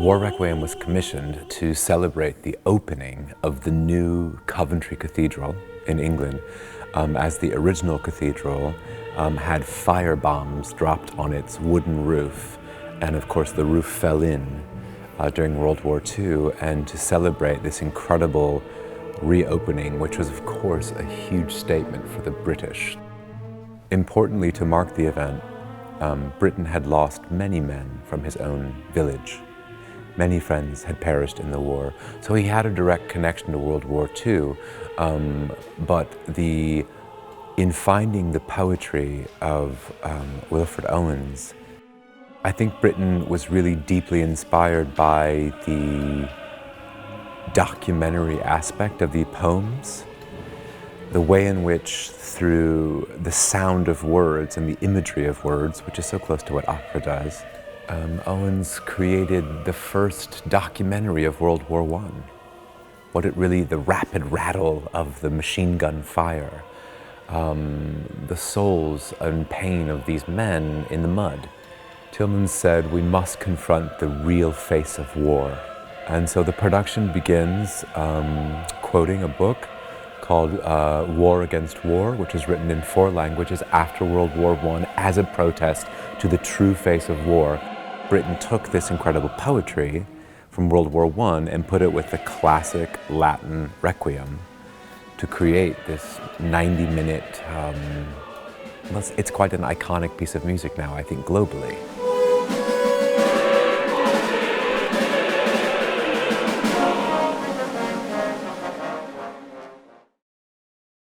War Requiem was commissioned to celebrate the opening of the new Coventry Cathedral in England, as the original cathedral had fire bombs dropped on its wooden roof, and of course the roof fell in during World War II, and to celebrate this incredible reopening, which was of course a huge statement for the British. Importantly, to mark the event, Britain had lost many men from his own village. Many friends had perished in the war, so he had a direct connection to World War II, but in finding the poetry of Wilfred Owen's, I think Britain was really deeply inspired by the documentary aspect of the poems, the way in which, through the sound of words and the imagery of words, which is so close to what opera does, Owens created the first documentary of World War I. The rapid rattle of the machine gun fire, the souls and pain of these men in the mud. Tillman said, "We must confront the real face of war." And so the production begins quoting a book called War Against War, which was written in 4 languages after World War I as a protest to the true face of war. Britain took this incredible poetry from World War I and put it with the classic Latin Requiem to create this 90-minute, it's quite an iconic piece of music now, I think, globally.